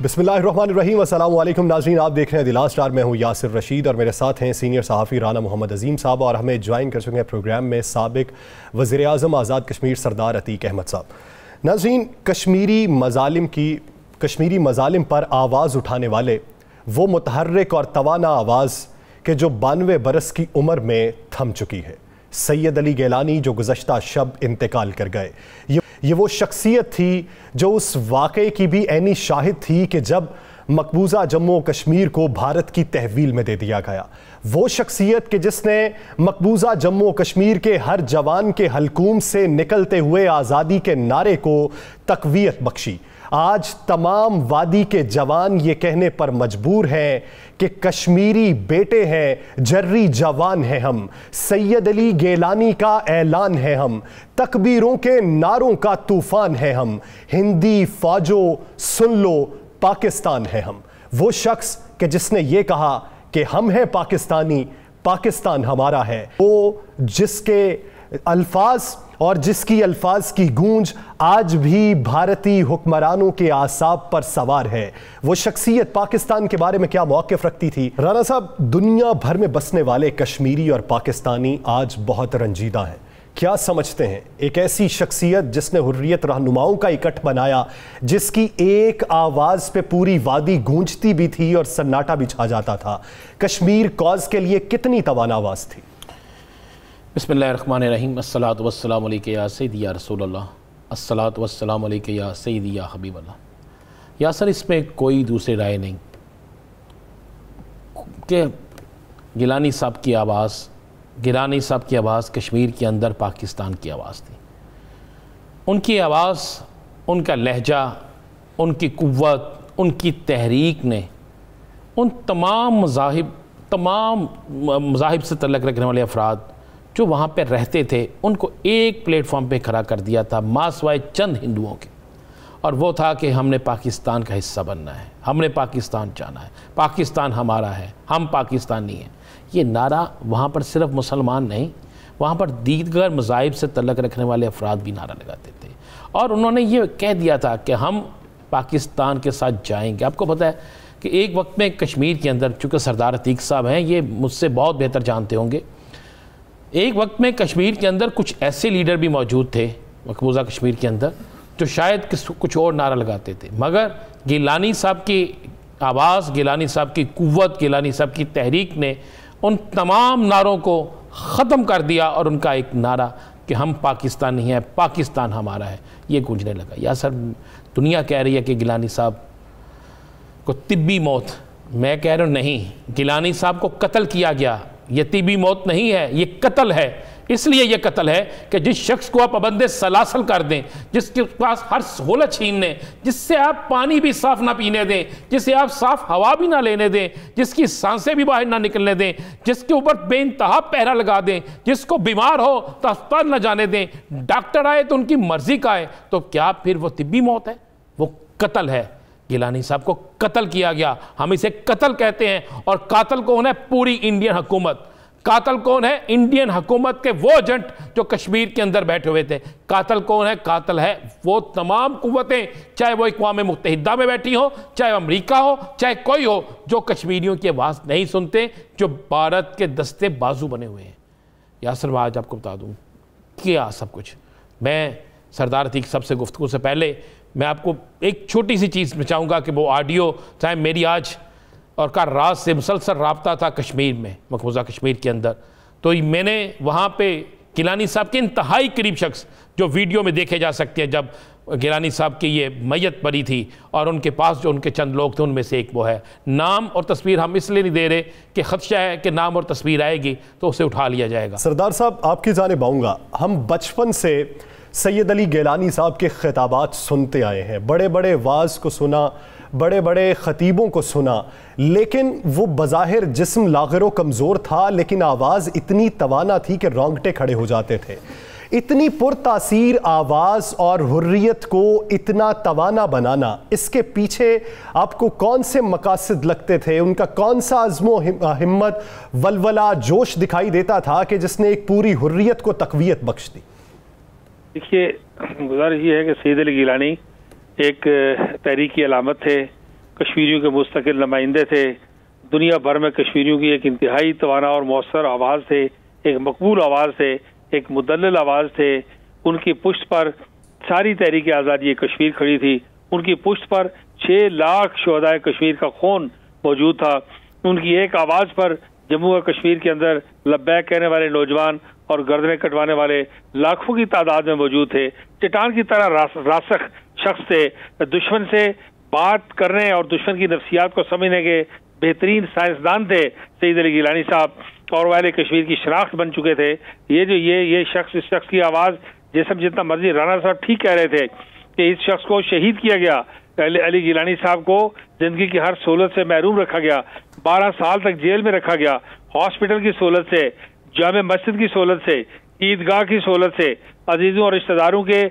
बिस्मिल्लाहिर्रहमानिर्रहीम। अस्सलाम वालेकुम नाज़रीन, आप देख रहे हैं द लास्ट आवर। मैं हूँ यासिर रशीद और मेरे साथ हैं सीनियर सहाफ़ी राना मोहम्मद अजीम साहब, और हमें ज्वाइन कर चुके हैं प्रोग्राम में साबिक वज़ीर आज़म आज़ाद कश्मीर सरदार अतीक अहमद साहब। नाज़रीन, कश्मीरी मज़ालिम पर आवाज़ उठाने वाले वो मुतहर्रिक और तवाना आवाज़ के जो 92 बरस की उम्र में थम चुकी है, सैयद अली गैलानी, जो गुज़श्ता शब इंतकाल कर गए। ये वो शख्सियत थी जो उस वाक़े की भी ऐनी शाहिद थी कि जब मकबूजा जम्मू कश्मीर को भारत की तहवील में दे दिया गया। वो शख्सियत कि जिसने मकबूजा जम्मू कश्मीर के हर जवान के हलकूम से निकलते हुए आज़ादी के नारे को तक़वियत बख्शी। आज तमाम वादी के जवान ये कहने पर मजबूर हैं कि कश्मीरी बेटे हैं, जर्री जवान हैं हम, सैयद अली गैलानी का ऐलान है हम, तकबीरों के नारों का तूफान है हम, हिंदी फौजों सुन लो पाकिस्तान है हम। वो शख्स कि जिसने ये कहा कि हम हैं पाकिस्तानी, पाकिस्तान हमारा है, वो जिसके अल्फाज और जिसकी अल्फाज की गूंज आज भी भारतीय हुक्मरानों के आसाब पर सवार है। वो शख्सियत पाकिस्तान के बारे में क्या मौक़िफ़ रखती थी? राना साहब, दुनिया भर में बसने वाले कश्मीरी और पाकिस्तानी आज बहुत रंजीदा हैं। क्या समझते हैं एक ऐसी शख्सियत जिसने हुर्रियत रहनुमाओं का इकट्ठ बनाया, जिसकी एक आवाज़ पे पूरी वादी गूंजती भी थी और सन्नाटा भी छा जाता था, कश्मीर कॉज के लिए कितनी तवाना आवाज़ थी? बिस्मिल्लाहिर्रहमानिर्रहीम। अस्सलातु वस्सलामु अलैका या सय्यदी या रसूलल्लाह, अस्सलातु वस्सलामु अलैका या सय्यदी या हबीबल्लाह। या सर, इसमें कोई दूसरी राय नहीं कि गिलानी साहब की आवाज़ कश्मीर के अंदर पाकिस्तान की आवाज़ थी। उनकी आवाज़, उनका लहजा, उनकी कुव्वत, उनकी तहरीक ने उन तमाम मज़ाहिब से तल्लुक़ रखने वाले अफराद जो वहाँ पे रहते थे, उनको एक प्लेटफॉर्म पे खड़ा कर दिया था, मासवाए चंद हिंदुओं के। और वो था कि हमने पाकिस्तान का हिस्सा बनना है, हमने पाकिस्तान जाना है, पाकिस्तान हमारा है, हम पाकिस्तानी हैं। ये नारा वहाँ पर सिर्फ मुसलमान नहीं, वहाँ पर दीगर मज़ाहिब से तल्लुक़ रखने वाले अफराद भी नारा लगाते थे। और उन्होंने ये कह दिया था कि हम पाकिस्तान के साथ जाएंगे। आपको पता है कि एक वक्त में कश्मीर के अंदर, चूँकि सरदार अतीक साहब हैं, ये मुझसे बहुत बेहतर जानते होंगे, एक वक्त में कश्मीर के अंदर कुछ ऐसे लीडर भी मौजूद थे मकबूजा कश्मीर के अंदर जो शायद कुछ और नारा लगाते थे, मगर गिलानी साहब की आवाज़, गिलानी साहब की कुव्वत, गिलानी साहब की तहरीक ने उन तमाम नारों को ख़त्म कर दिया और उनका एक नारा कि हम पाकिस्तानी हैं, पाकिस्तान हमारा है, ये गूंजने लगा। या सर, दुनिया कह रही है कि गिलानी साहब को तिब्बी मौत, मैं कह रहा हूँ नहीं, गिलानी साहब को कत्ल किया गया। ये तिब्बी मौत नहीं है, ये कत्ल है। इसलिए ये कत्ल है कि जिस शख्स को आप पाबंदे सलासल कर दें, जिसके पास हर सहूलत छीन लें, जिससे आप पानी भी साफ ना पीने दें, जिसे आप साफ हवा भी ना लेने दें, जिसकी सांसें भी बाहर ना निकलने दें, जिसके ऊपर बेइंतहा पहरा लगा दें, जिसको बीमार हो तो अस्पताल ना जाने दें, डॉक्टर आए तो उनकी मर्जी का आए, तो क्या फिर वो तिब्बी मौत है? वो कत्ल है। गिलानी साहब को कत्ल किया गया, हम इसे कत्ल कहते हैं। और कातिल कौन है? पूरी इंडियन हुकूमत। कातिल कौन है? इंडियन हुकूमत के वो एजेंट जो कश्मीर के अंदर बैठे हुए थे। कातिल कौन है? कातिल है वो तमाम कुव्वतें, चाहे वो अक़वाम मुत्तहिदा में बैठी हो, चाहे अमरीका हो, चाहे कोई हो, जो कश्मीरियों की आवाज़ नहीं सुनते, जो भारत के दस्ते बाजू बने हुए हैं। यासर, मैं आज आपको बता दूँ क्या सब कुछ। मैं सरदार अतीक साहब से गुफ्तगू से पहले मैं आपको एक छोटी सी चीज़ बचाऊँगा कि वो ऑडियो, चाहे मेरी आज और का रात से मुसलसल रब्ता था कश्मीर में, मकबूजा कश्मीर के अंदर, तो मैंने वहाँ पे गिलानी साहब के इंतहाई करीब शख्स जो वीडियो में देखे जा सकते हैं, जब गिलानी साहब की ये मैयत पड़ी थी और उनके पास जो उनके चंद लोग थे, उनमें से एक वो है। नाम और तस्वीर हम इसलिए नहीं दे रहे कि खदशा है कि नाम और तस्वीर आएगी तो उसे उठा लिया जाएगा। सरदार साहब, आपकी जानिब आऊँगा। हम बचपन से सैयद अली गैलानी साहब के खिताबात सुनते आए हैं, बड़े बड़े वाज को सुना, बड़े बड़े ख़तीबों को सुना, लेकिन वो बज़ाहिर जिस्म लाग़िर कमज़ोर था, लेकिन आवाज़ इतनी तवाना थी कि रोंगटे खड़े हो जाते थे। इतनी पुरतासीर आवाज़ और हुर्रियत को इतना तवाना बनाना, इसके पीछे आपको कौन से मकासद लगते थे? उनका कौन सा अज़्मो हिम्मत, वलवला, जोश दिखाई देता था कि जिसने एक पूरी हुर्रियत को तक़वियत बख्श दी? देखिए, गुजारिश ये है कि सैयद अली गिलानी एक तहरीक की अलामत थे, कश्मीरियों के मुस्तकिल नुमाइंदे थे। दुनिया भर में कश्मीरियों की एक इंतहाई तवाना और मौसर आवाज़ थे, एक मकबूल आवाज़ थे, एक मुदल्लल आवाज़ थे। उनकी पुष्ट पर सारी तहरीक आज़ादी कश्मीर खड़ी थी। उनकी पुष्ट पर 6 लाख शुहदाए कश्मीर का खून मौजूद था। उनकी एक आवाज़ पर जम्मू और कश्मीर के अंदर लब्बैक कहने वाले नौजवान और गर्दनें कटवाने वाले लाखों की तादाद में मौजूद थे। चट्टान की तरह रासख शख्स थे। दुश्मन से बात करने और दुश्मन की नफ्सियात को समझने के बेहतरीन साइंसदान थे सईद अली गिलानी साहब, और वाले कश्मीर की शनाख्त बन चुके थे। ये शख्स, इस शख्स की आवाज़ जिसम जितना मर्जी, राना साहब ठीक कह रहे थे कि इस शख्स को शहीद किया गया। अली गिलानी साहब को जिंदगी की हर सहूलत से महरूम रखा गया, 12 साल तक जेल में रखा गया। हॉस्पिटल की सहूलत से, जामे मस्जिद की सहूलत से, ईदगाह की सहूलत से, अजीजों और रिश्तेदारों के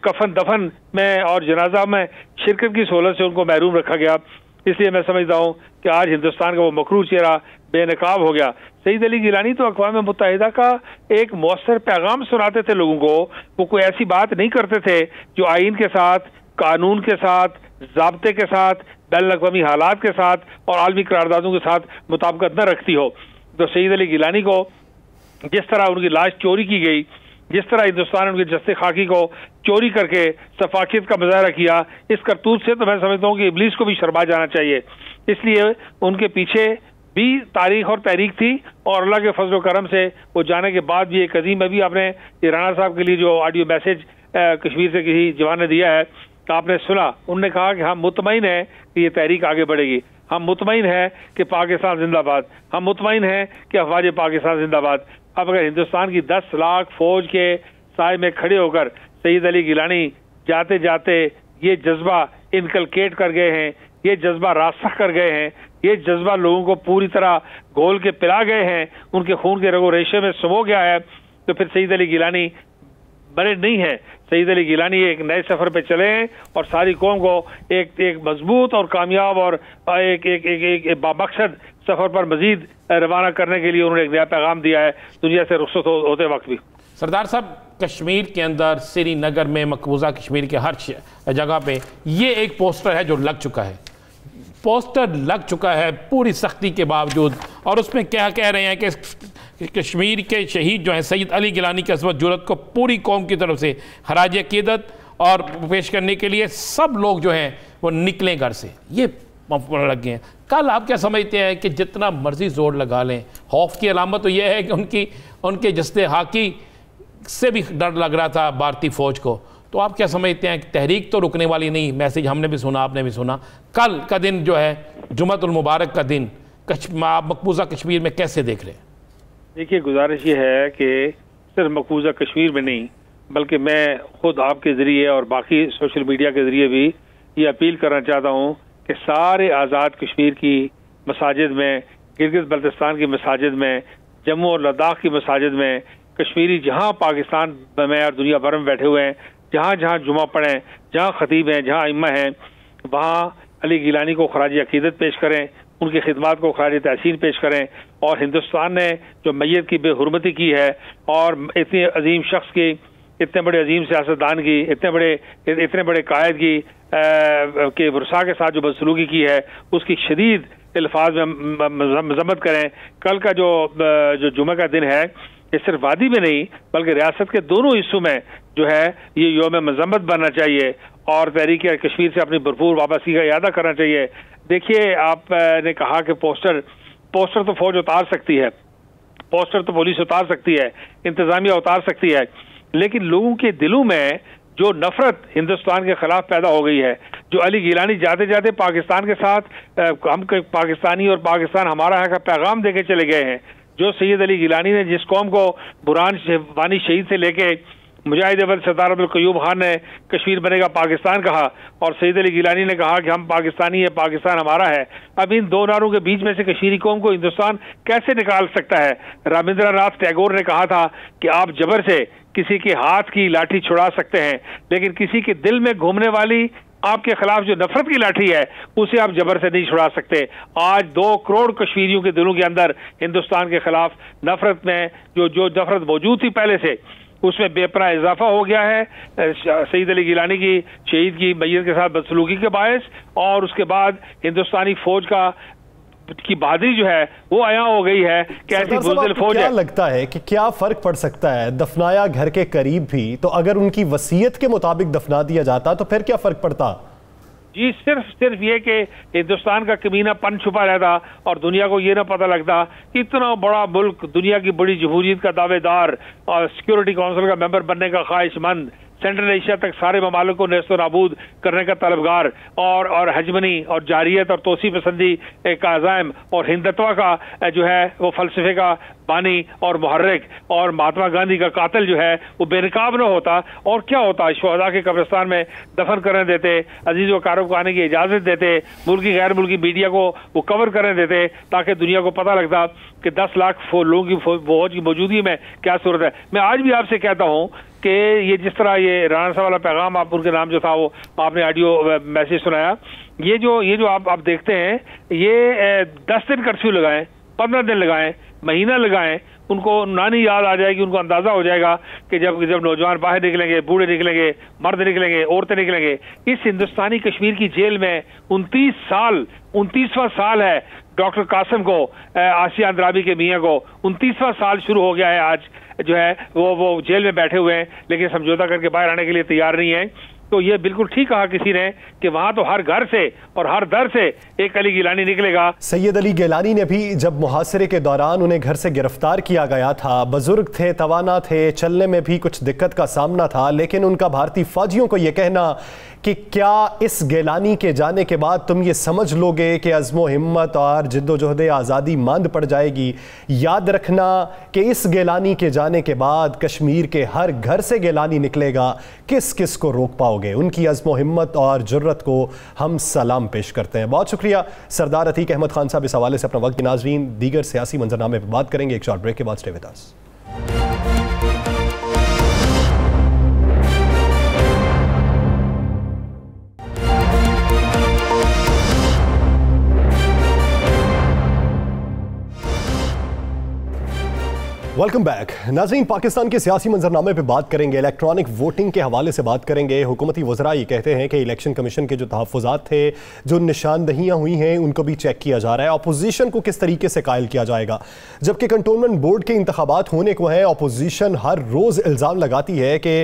कफन दफन में और जनाजा में शिरकत की सहूलत से उनको महरूम रखा गया। इसलिए मैं समझता हूँ कि आज हिंदुस्तान का वो मकरूर चेहरा बेनकाब हो गया। सईद अली गिलानी तो अक़वाम मुत्तहिदा का एक मौसर पैगाम सुनाते थे लोगों को। वो कोई ऐसी बात नहीं करते थे जो आइन के साथ, कानून के साथ, ज़ाब्ते के साथ, बैनुल-अक़वामी हालात के साथ और आलमी करारदादों के साथ मुताबिकत न रखती हो। तो सईद अली गिलानी को जिस तरह उनकी लाश चोरी की गई, जिस तरह हिंदुस्तान ने उनके जस्ते खाकी को चोरी करके सफाकियत का मुजाहरा किया, इस करतूत से तो मैं समझता हूँ कि इब्लीस को भी शर्मा जाना चाहिए। इसलिए उनके पीछे भी तारीख और तहरीक थी, और अल्लाह के फजल करम से वो जाने के बाद भी एक अजीम, अभी आपने राना साहब के लिए जो ऑडियो मैसेज कश्मीर से किसी जवान ने दिया है, आपने सुना, उन्होंने कहा कि हम मुतमईन हैं कि ये तहरीक आगे बढ़ेगी, हम मुतमईन हैं कि पाकिस्तान जिंदाबाद, हम मुतमईन हैं कि अफवाज पाकिस्तान जिंदाबाद। अब अगर हिंदुस्तान की 10 लाख फौज के साए में खड़े होकर सईद अली गिलानी जाते जाते ये जज्बा इनकलकेट कर गए हैं, ये जज्बा रास्ता कर गए हैं, ये जज्बा लोगों को पूरी तरह घोल के पिला गए हैं, उनके खून के रगो रेशे में समो गया है, तो फिर सईद अली गिलानी बड़े नहीं है। सईद अली गिलानी एक नए सफर पे चले हैं और सारी कौम को एक मजबूत और कामयाब और एक बामकसद सफर पर मजीद रवाना करने के लिए उन्होंने एक नया पैगाम दिया है दुनिया से रुखसत होते वक्त भी। सरदार साहब, कश्मीर के अंदर, श्रीनगर में, मकबूजा कश्मीर के हर जगह पे ये एक पोस्टर है जो लग चुका है, पोस्टर लग चुका है पूरी सख्ती के बावजूद, और उसमें क्या कह रहे हैं कि कश्मीर के शहीद जो हैं सईद अली गिलानी की अज़मत जुरत को पूरी कौम की तरफ से खराज अक़ीदत और पेश करने के लिए सब लोग जो हैं वो निकलें घर से। ये लग गए हैं। कल आप क्या समझते हैं कि जितना मर्जी जोर लगा लें, खौफ की अलामत तो यह है कि उनके जस्ते हाकी से भी डर लग रहा था भारतीय फ़ौज को, तो आप क्या समझते हैं कि तहरीक तो रुकने वाली नहीं? मैसेज हमने भी सुना, आपने भी सुना। कल का दिन जो है जुम्मतुल मुबारक का दिन, मकबूजा कश्मीर में कैसे देख रहे हैं? देखिए, गुजारिश ये है कि सिर्फ मकबूजा कश्मीर में नहीं, बल्कि मैं खुद आपके ज़रिए और बाकी सोशल मीडिया के ज़रिए भी ये अपील करना चाहता हूँ कि सारे आज़ाद कश्मीर की मसाजिद में, गिलगित बल्तिस्तान की मसाजिद में, जम्मू और लद्दाख की मसाजिद में, कश्मीरी जहाँ पाकिस्तान में और दुनिया भर में बैठे हुए हैं, जहाँ जहाँ जुमा पढ़ें, जहाँ खतीब हैं, जहाँ इम्मा हैं, वहाँ अली गिलानी को खराज अक़ीदत पेश करें, उनकी खिदमात को खराज तहसीन पेश करें। और हिंदुस्तान ने जो मैयत की बेहुरमती की है और इतने अजीम शख्स की, इतने बड़े अजीम सियासतदान की, इतने बड़े कायद की के वर्षा के साथ जो बदसलूकी की है, उसकी शदीद अल्फाज में मजम्मत करें। कल का जो जुमे का दिन है, ये सिर्फ वादी में नहीं बल्कि रियासत के दोनों हिस्सों में जो है ये योम मजम्मत बनना चाहिए और तहरीक कश्मीर से अपनी भरपूर वापसी का इरादा करना चाहिए। देखिए, आपने कहा कि पोस्टर तो फौज उतार सकती है, पोस्टर तो पुलिस उतार सकती है, इंतजामिया उतार सकती है, लेकिन लोगों के दिलों में जो नफरत हिंदुस्तान के खिलाफ पैदा हो गई है, जो अली गिलानी जाते जाते पाकिस्तान के साथ हम पाकिस्तानी और पाकिस्तान हमारा है का पैगाम देके चले गए हैं, जो सैयद अली गिलानी ने जिस कौम को बुरहान वानी शहीद से लेके मुजाहिद अव्वल सरदार अब्दुल क़य्यूम खान ने कश्मीर बनेगा पाकिस्तान कहा और सैयद अली गिलानी ने कहा कि हम पाकिस्तानी है, पाकिस्तान हमारा है। अब इन दो नारों के बीच में से कश्मीरी कौम को हिंदुस्तान कैसे निकाल सकता है? रविंद्रनाथ टैगोर ने कहा था कि आप जबर से किसी के हाथ की लाठी छुड़ा सकते हैं, लेकिन किसी के दिल में घूमने वाली आपके खिलाफ जो नफरत की लाठी है उसे आप जबर से नहीं छुड़ा सकते। आज 2 करोड़ कश्मीरियों के दिलों के अंदर हिंदुस्तान के खिलाफ नफरत में जो नफरत मौजूद थी पहले से, उसमें बेपनाह इजाफा हो गया है सईद अली गिलानी की शहीद की मैयत के साथ बदसलूकी के बायस, और उसके बाद हिंदुस्तानी फौज की बहादुरी जो है वो आया हो गई है कि ऐसी बुज़दिल फौज है। क्या लगता है कि क्या फर्क पड़ सकता है, दफनाया घर के करीब भी, तो अगर उनकी वसीयत के मुताबिक दफना दिया जाता तो फिर क्या फर्क पड़ता? जी सिर्फ ये कि हिंदुस्तान का कमीनापन छुपा रहता और दुनिया को ये ना पता लगता कि इतना बड़ा मुल्क, दुनिया की बड़ी जमहूरियत का दावेदार और सिक्योरिटी काउंसिल का मेंबर बनने का ख्वाहिशमंद, सेंट्रल एशिया तक सारे ममालिक को नेस्त नाबूद करने का तलबगार और हजमनी और जारियत और तोसी पसंदी का अज़ाइम और हिंदुत्व का जो है वो फलसफे का बानी और मुहर्रिक और महात्मा गांधी का कातिल जो है वो बेनकाब न होता और क्या होता, शोहदा के कब्रिस्तान में दफन करने देते, अजीज वकारों को आने की इजाजत देते, मुल्की गैर मुल्की मीडिया को वो कवर करने देते ताकि दुनिया को पता लगता कि 10 लाख लोगों की फौज की मौजूदगी में क्या सूरत है। मैं आज भी आपसे कहता हूँ कि ये जिस तरह ये राणा साहब वाला पैगाम आप उनके नाम जो था वो आपने ऑडियो मैसेज सुनाया, ये जो आप देखते हैं, ये 10 दिन कर्फ्यू लगाएं, 15 दिन लगाएं, महीना लगाएं, उनको नानी याद आ जाएगी, उनको अंदाजा हो जाएगा कि जब नौजवान बाहर निकलेंगे, बूढ़े निकलेंगे, मर्द निकलेंगे, औरतें निकलेंगे। इस हिंदुस्तानी कश्मीर की जेल में 29वां साल है डॉक्टर कासिम को, आसिया अंद्राबी के मियाँ को 29वां साल शुरू हो गया है आज जो है वो जेल में बैठे हुए हैं, लेकिन समझौता करके बाहर आने के लिए तैयार नहीं है। तो ये बिल्कुल ठीक कहा किसी ने कि वहां तो हर घर से और हर दर से एक अली गिलानी निकलेगा। सैयद अली गिलानी ने भी जब मुहासरे के दौरान उन्हें घर से गिरफ्तार किया गया था, बुजुर्ग थे, तवाना थे, चलने में भी कुछ दिक्कत का सामना था, लेकिन उनका भारतीय फौजियों को यह कहना कि क्या इस गिलानी के जाने के बाद तुम ये समझ लोगे कि अज़्मो हिम्मत और जिद्दोजहद आज़ादी मांद पड़ जाएगी, याद रखना कि इस गिलानी के जाने के बाद कश्मीर के हर घर से गिलानी निकलेगा, किस किस को रोक पाओगे। उनकी अज़्मो हिम्मत और जुर्रत को हम सलाम पेश करते हैं। बहुत शुक्रिया सरदार अतीक अहमद खान साहब इस हवाले से अपना वक्त। नाज़रीन, दीगर सियासी मंजरनामे पर बात करेंगे एक शॉर्ट ब्रेक के बाद। Stay with us. Welcome back. नाज़रीन, पाकिस्तान के सियासी मंजरनामे पे बात करेंगे, इलेक्ट्रॉनिक वोटिंग के हवाले से बात करेंगे। हुकूमती वज़रा ये कहते हैं कि इलेक्शन कमीशन के जो तहफ़्फ़ुज़ात थे, जो निशानदहियाँ हुई हैं, उनको भी चेक किया जा रहा है। अपोजिशन को किस तरीके से कायल किया जाएगा, जबकि कंटोनमेंट बोर्ड के इंतखाबात होने को हैं। अपोजिशन हर रोज़ इल्ज़ाम लगाती है कि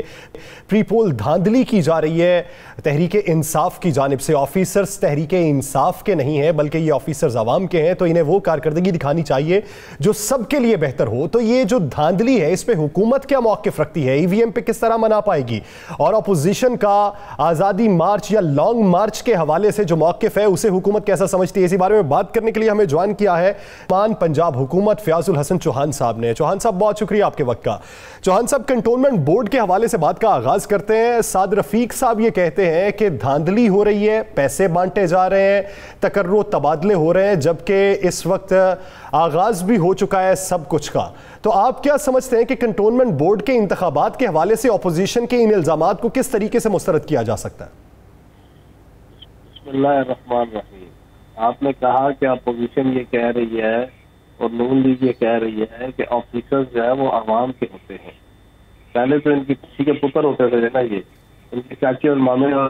प्री पोल धांधली की जा रही है तहरीक इंसाफ की जानिब से। ऑफिसर्स तहरीक इंसाफ के नहीं हैं, बल्कि ये ऑफिसर्स अवाम के हैं, तो इन्हें वो कारकर्दगी दिखानी चाहिए जो सबके लिए बेहतर हो। तो ये जो धांधली है, इस पे हुकूमत क्या मौक़िफ़ रखती है, ईवीएम पे किस तरह मना पाएगी, और अपोजिशन का आज़ादी मार्च या लॉन्ग मार्च के हवाले से जो मौक़िफ़ है उसे हुकूमत कैसा समझती है, इसी बारे में बात करने के लिए हमें ज्वाइन किया है पंजाब हुकूमत फ़याज़ुल हसन चौहान साहब ने। चौहान साहब, बहुत शुक्रिया आपके वक्त का। चौहान साहब, कंटोनमेंट बोर्ड के हवाले से बात का आगाज़ करते हैं। साद रफ़ीक साहब ये कहते हैं कि धांधली हो रही है, पैसे बांटे जा रहे हैं, तकर्रो तबादले हो रहे हैं, जबकि इस वक्त आगाज़ भी हो चुका है सब कुछ का। तो आप क्या समझते हैं कि कंटोनमेंट बोर्ड के इंतखाबात के हवाले से अपोजिशन के इन इल्ज़ामात को किस तरीके से मुस्तरद किया जा सकता है? बिस्मिल्लाहिर्रहमानिर्रहीम। आपने कहा कि अपोजिशन ये कह रही है और नून लीग ये कह रही है कि ऑफिसर्स जो है वो आवाम के होते हैं। पहले तो इनकी किसी के पुत्र होते थे ना, ये इनके चाचे और मामे और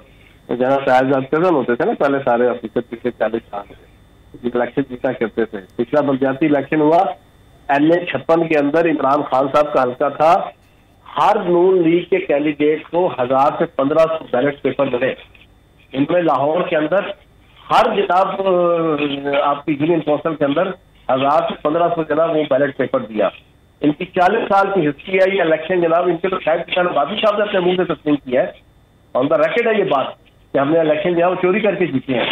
जना साहब कजन होते थे ना पहले सारे ऑफिसर, पिछले 40 साल से इलेक्शन जीता करते थे। पिछला बलदियाती इलेक्शन हुआ NA-56 के अंदर इमरान खान साहब का हल्का था। हर नून लीग के कैंडिडेट को 1000 से 1500 बैलेट पेपर मिले। इनमें लाहौर के अंदर हर जनाब आपकी यूनियन कौंसिल के अंदर 1000 से 1500 जनाब वो बैलेट पेपर दिया। इनकी 40 साल की हिस्ट्री है ये इलेक्शन जनाब। इनके तो शायद बादी साहब ने अपने मुंह से तस्लीम किया है, ऑन द रिकॉर्ड है ये बात कि हमने इलेक्शन जो है वो चोरी करके जीते हैं।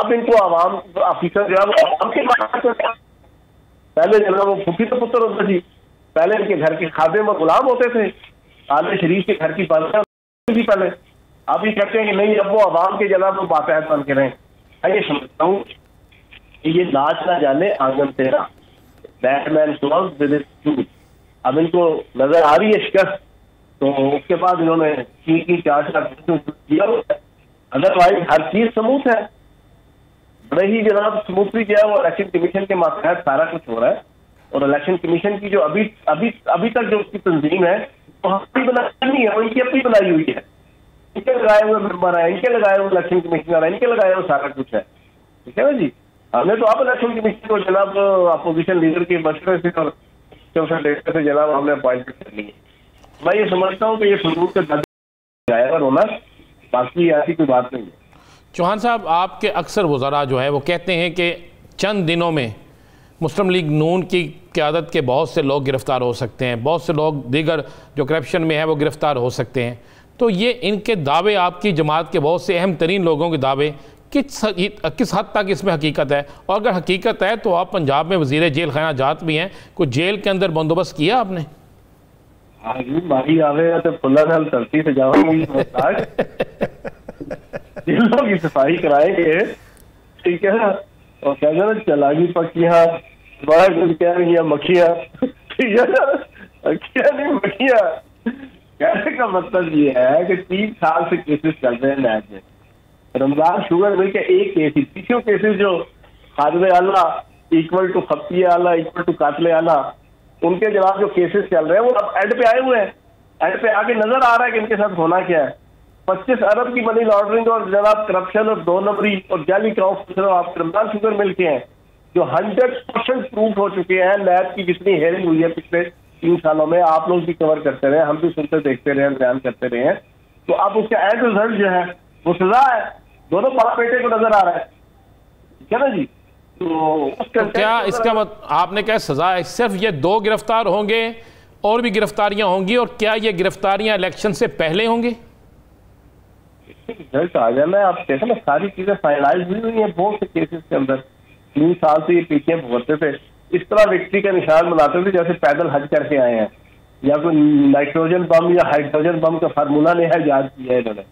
अब इनको आवाम ऑफिसर जो है वो आवाम के पहले जो है वो फुफी तो पुत्र होते थी, पहले इनके घर के खादिम और गुलाम होते थे, आले शरीफ के घर की बादशाह थी पहले। अब ये कहते हैं कि नहीं, अब वो आवाम के जनाब वो बाकायद बन के रहें। ये समझता हूँ कि ये नाच ना जाने आंगन तेरा, Batman clause with his shoes. अब इनको नजर आ रही है शिकस्त, तो उसके बाद इन्होंने की 4 दिया। अदरवाइज हर चीज स्मूथ है, बड़े ही जनाब स्मूथली जो है वो इलेक्शन कमीशन के मातहत सारा कुछ हो रहा है। और इलेक्शन कमीशन की जो अभी तक जो उसकी तंजीम है वो हमारी बनाई नहीं है, वो इनकी अपनी बनाई हुई है। इनके लगाए हुए मेंबर है, इनके लगाए हुए इलेक्शन कमिश्नर है, इनके लगाए हुए सारा कुछ है, ठीक है ना जी। हमने तो आप इलेक्शन कमीशन को जनाब अपोजिशन लीडर के मशवरे से और से जनाब हमने अपॉइंटमेंट कर ली है। मैं ये समझता हूँ कि ये फजूल के जाएगा होना, बाकी ऐसी कोई बात नहीं है। चौहान साहब, आपके अक्सर वज़रा जो है वो कहते हैं कि चंद दिनों में मुस्लिम लीग नून की क़यादत के बहुत से लोग गिरफ़्तार हो सकते हैं, बहुत से लोग दीगर जो करप्शन में है वो गिरफ़्तार हो सकते हैं। तो ये इनके दावे, आपकी जमात के बहुत से अहम तरीन लोगों के दावे, किस हद तक इसमें हकीकत है? और अगर हकीकत है तो आप पंजाब में वज़ीर जेल खाना जात भी हैं, कुछ जेल के अंदर बंदोबस्त किया आपने? हाँ जी, माही आवेगा तो फुल्ला साल धरती से जाऊंगी जेलों की सफाई कराएंगे, ठीक है ना। और क्या ना चलागी पक्कियां बड़ा कुछ कह रही है मक्खियां, ठीक है ना, मक्खियां नहीं मक्खियां। कहने का मतलब ये है कि 3 साल से केसेस चल रहे हैं नैब में। रमजान शुगर मिल के एक केस ही, तीसरे केसेस जो खादमे आला इक्वल टू खप्ती आला इक्वल टू कातले आला, उनके जवाब जो केसेस चल रहे हैं वो अब एंड पे आए हुए हैं। एंड पे आके नजर आ रहा है कि इनके साथ होना क्या है। 25 अरब की मनी लॉन्ड्रिंग और जनाब करप्शन और 2 नंबरी और जाली क्रॉप आप रमजान शुगर मिल के हैं जो 100% प्रूफ हो चुके हैं। नैब की जितनी हेयरिंग हुई है पिछले 3 सालों में, आप लोग भी कवर करते रहे, हम भी सुनते देखते रहे, बयान करते रहे हैं। तो अब उसका एंड रिजल्ट जो है वो सजा है, दोनों बाप बेटे को नजर आ रहा है, ठीक है ना जी। तो क्या इसका आपने क्या सजा है? सिर्फ ये 2 गिरफ्तार होंगे और भी गिरफ्तारियां होंगी? और क्या ये गिरफ्तारियां इलेक्शन से पहले होंगी? रिजल्ट आ जाना है, आप देखें ना, सारी चीजें फाइनलाइज हुई हुई है बहुत से केसेस के अंदर। 3 साल से ये पीछे भुगतते थे, इस तरह विक्ट्री का निशान बनाते थे जैसे पैदल हज करके आए हैं, या कोई नाइट्रोजन बम या हाइड्रोजन बम का फार्मूला नहीं है याद किया है इन्होंने,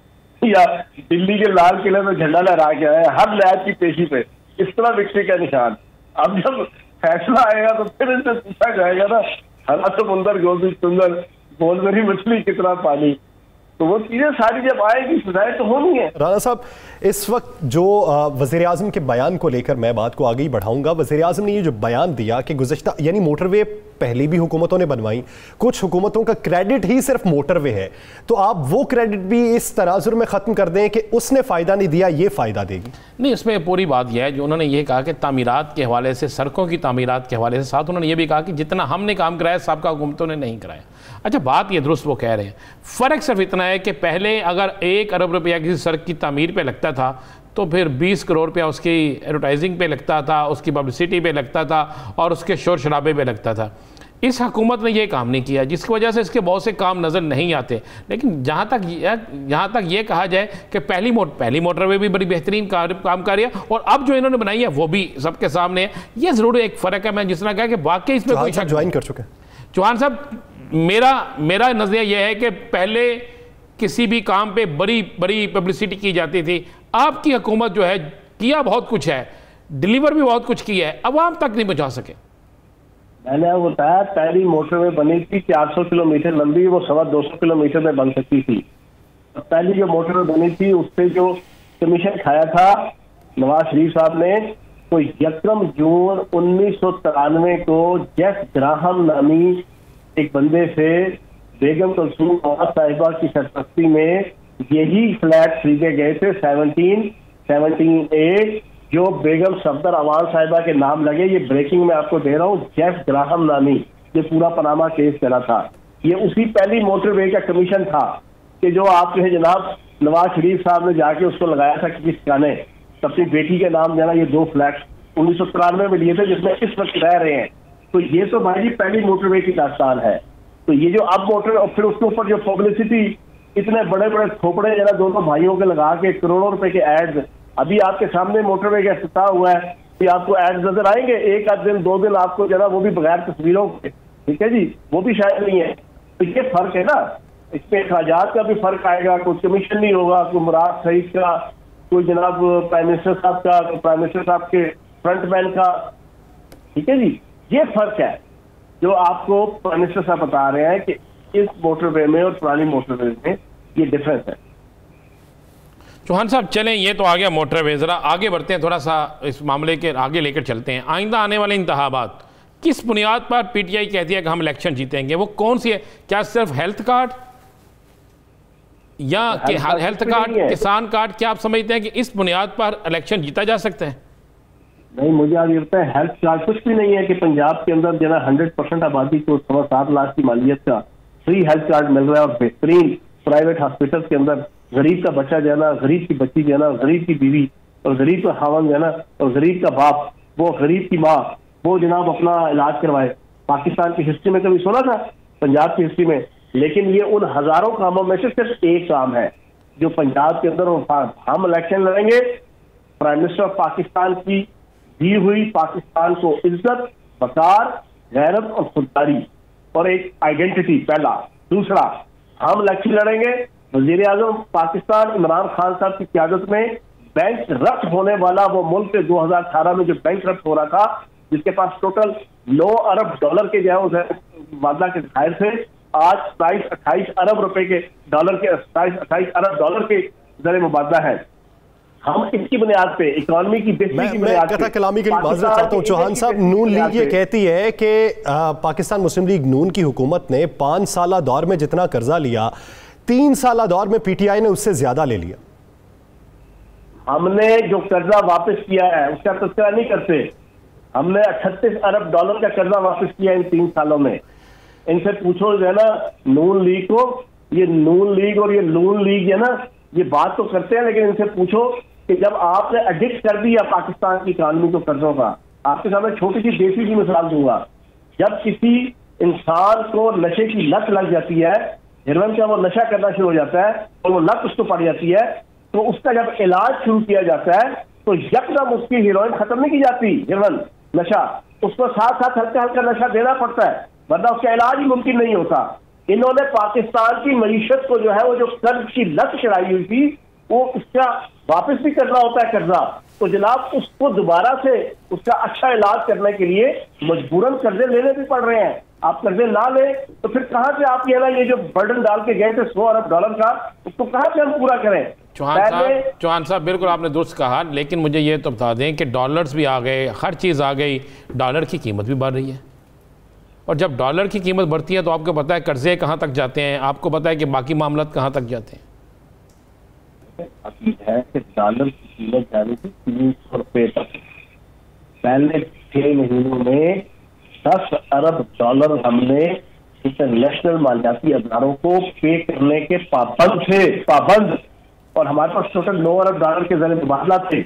या दिल्ली के लाल किले में झंडा लहरा के आए हर लैब की पेशी पे, इस तरह विक्ट्री का निशान। अब जब फैसला आएगा तो फिर इनसे पूछा जाएगा ना, हरा समुंदर गोभी सुंदर, बोल मेरी मछली कितना पानी। तो वो चीजें सारी जब आएगी सजाएं तो होनी है। राणा साहब, इस वक्त जो वज़ीर आज़म के बयान को लेकर मैं बात को आगे ही बढ़ाऊंगा। वज़ीर आज़म ने ये जो बयान दिया कि गुज़श्ता यानी मोटरवे पहले भी हुकूमतों ने बनवाई, कुछ हुकूमतों का क्रेडिट ही सिर्फ मोटरवे है, तो आप वो क्रेडिट भी इस तनाजुर में ख़त्म कर दें कि उसने फ़ायदा नहीं दिया, ये फ़ायदा देगी? नहीं, इसमें पूरी बात यह है जो उन्होंने ये कहा कि तामीरात के हवाले से, सड़कों की तामीरात के हवाले से, साथ उन्होंने ये भी कहा कि जितना हमने काम कराया साबका हुकूमतों ने नहीं कराया। अच्छा, बात ये दुरुस्त वो कह रहे हैं, फ़र्क सिर्फ इतना है कि पहले अगर 1 अरब रुपया किसी सड़क की तामीर पे लगता था तो फिर 20 करोड़ रुपया उसकी एडवर्टाइजिंग पे लगता था, उसकी पब्लिसिटी पे लगता था और उसके शोर शराबे पे लगता था। इस हुकूमत ने ये काम नहीं किया, जिसकी वजह से इसके बहुत से काम नज़र नहीं आते। लेकिन जहाँ तक ये कहा जाए कि पहली मोटरवे भी बड़ी बेहतरीन कामकारी है और अब जो इन्होंने बनाई है वो भी सबके सामने है। ये ज़रूर एक फ़र्क है। मैं जिस तरह कहा कि वाकई इसमें कोई शक ज्वाइन कर चुके हैं चौहान साहब, मेरा नज़रिया यह है कि पहले किसी भी काम पे बड़ी पब्लिसिटी की जाती थी। आपकी हुकूमत जो है किया बहुत कुछ है, डिलीवर भी बहुत कुछ किया है, अवाम तक नहीं पहुंचा सके। मैंने वो बताया, पहली मोटरवे बनी थी 400 किलोमीटर लंबी, वो 225 किलोमीटर में बन सकती थी। पहली जो मोटरवे बनी थी उससे जो कमीशन खाया था नवाज शरीफ साहब ने, तो 1 जून 1993 को जेफ ग्राहम नामी एक बंदे से बेगम कुलसूम साहिबा की सरपरस्ती में यही फ्लैट खरीदे गए थे 17A, जो बेगम सफदर अवान साहिबा के नाम लगे। ये ब्रेकिंग में आपको दे रहा हूँ, जेफ ग्राहम नामी, ये पूरा पनामा केस चला था। ये उसी पहली मोटरवे का कमीशन था कि जो आपके जनाब नवाज शरीफ साहब ने जाके उसको लगाया था किसी ठिकाने, अपनी बेटी के नाम जाना, ये 2 फ्लैट 1993 में लिए थे जिसमें इस वक्त रह रहे हैं। तो ये तो भाई जी पहली मोटरवे की दास्तान है। तो ये जो अब मोटर और फिर उसके ऊपर जो पब्लिसिटी, इतने बड़े बड़े खोपड़े जरा दोनों भाइयों के लगा के करोड़ों रुपए के एड्स, अभी आपके सामने मोटरवे का इफ्तिताह हुआ है कि आपको एड्स नजर आएंगे 1 आध दिन 2 दिन आपको जरा, वो भी बगैर तस्वीरों के, ठीक है जी, वो भी शायद नहीं है। तो ये फर्क है ना, इसमें अखराजात का भी फर्क आएगा, कोई कमीशन नहीं होगा, कोई मुराद सईद का, कोई जनाब प्राइम मिनिस्टर साहब का, प्राइम मिनिस्टर साहब के फ्रंटमैन का, ठीक है जी। ये फर्क है जो आपको प्राइम मिनिस्टर साहब बता रहे हैं कि इस मोटरवे में और पुरानी मोटरवे में ये डिफरेंस है। चौहान साहब, चलें, ये तो आ गया मोटरवे, ज़रा आगे बढ़ते हैं, थोड़ा सा इस मामले के आगे लेकर चलते हैं। आइंदा आने वाले इंतखाबात किस बुनियाद पर पीटीआई कहती है कि हम इलेक्शन जीतेंगे? वो कौन सी है? क्या सिर्फ हेल्थ कार्ड या हेल्थ कार्ड, किसान कार्ड? क्या आप समझते हैं कि इस बुनियाद पर इलेक्शन जीता जा सकता है? नहीं, मुझे आज लगता है हेल्थ कार्ड कुछ भी नहीं है कि पंजाब के अंदर जो है 100% आबादी को 7.25 लाख की मालियत का फ्री हेल्थ कार्ड मिल रहा है और बेहतरीन प्राइवेट हॉस्पिटल के अंदर गरीब का बच्चा जो है ना, गरीब की बच्ची जो है ना, गरीब की बीवी और गरीब का खावन जो है ना, और गरीब का बाप, वो गरीब की माँ, वो जनाब अपना इलाज करवाए। पाकिस्तान की हिस्ट्री में कभी सुना था? पंजाब की हिस्ट्री में? लेकिन ये उन हजारों कामों में से सिर्फ एक काम है जो पंजाब के अंदर हम इलेक्शन लड़ेंगे। प्राइम मिनिस्टर ऑफ पाकिस्तान की दी हुई पाकिस्तान को इज्जत, वकार, गैरत और खुददारी और एक आइडेंटिटी पहला। दूसरा, हम इलेक्शन लड़ेंगे वजीर आजम पाकिस्तान इमरान खान साहब की क़यादत में बैंक रफ्त होने वाला वो मुल्क 2018 में जो बैंक रफ्त हो रहा था, जिसके पास टोटल 9 अरब डॉलर के जो है वादा के खायर थे, आज 27-28 अरब रुपए के डॉलर के 27-28 अरब डॉलर के जरिए मुबादला है। हम इसकी बुनियाद पे इकोनॉमी की बेसिस की बुनियाद पे कलामी के लिए माजरत चाहता हूं चौहान साहब, नून लीग ये कहती है कि पाकिस्तान मुस्लिम लीग नून की हुकूमत ने 5 साला दौर में जितना कर्जा लिया, 3 साला दौर में पीटीआई ने उससे ज्यादा ले लिया। हमने जो कर्जा वापस किया है उसका तस्करा नहीं करते। हमने 38 अरब डॉलर का कर्जा वापस किया इन 3 सालों में। इनसे पूछो जो है ना नून लीग को, ये नून लीग और ये नून लीग है ना, ये बात तो करते हैं, लेकिन इनसे पूछो कि जब आपने एडिक्ट कर दिया पाकिस्तान की इकानमी को कर्जों का, आपके सामने छोटी सी देसी की मिसाल दूंगा। जब किसी इंसान को नशे की लत लग जाती है, हेरोइन का वो नशा करना शुरू हो जाता है और वो लत उसको पड़ जाती है, तो उसका जब इलाज शुरू किया जाता है तो यकदम उसकी हीरोइन खत्म नहीं की जाती, हेरोइन नशा, उसको साथ साथ हल्का हल्का नशा देना पड़ता है, वरना उसका इलाज ही मुमकिन नहीं होता। इन्होंने पाकिस्तान की मईशत को जो है वो जो कर्ज की लत चढ़ाई हुई थी, वो उसका वापस भी करना होता है कर्जा, तो जनाब उसको दोबारा से उसका अच्छा इलाज करने के लिए मजबूरन कर्जे लेने भी पड़ रहे हैं। आप कर्जे ना ले तो फिर कहां से आप ये जो बर्डन डाल के गए थे 100 अरब डॉलर का, उसको कहां से हम पूरा करें? चौहान साहब बिल्कुल आपने दुरुस्त कहा, लेकिन मुझे ये तो बता दें कि डॉलर्स भी आ गए, हर चीज़ आ गई, डॉलर की कीमत भी बढ़ रही है, और जब डॉलर की कीमत बढ़ती है तो आपको पता है कर्जे कहाँ तक जाते हैं, आपको पता है कि बाकी मामला कहाँ तक जाते हैं। अभी है कि डॉलर की कीमत जाने थी 300 रुपये तक। पहले 6 महीनों में 10 अरब डॉलर हमने इंटरनेशनल मालियाती अदारों को पे करने के पाबंद, और हमारे पास टोटल 9 अरब डॉलर के जरिए मुबादला थे।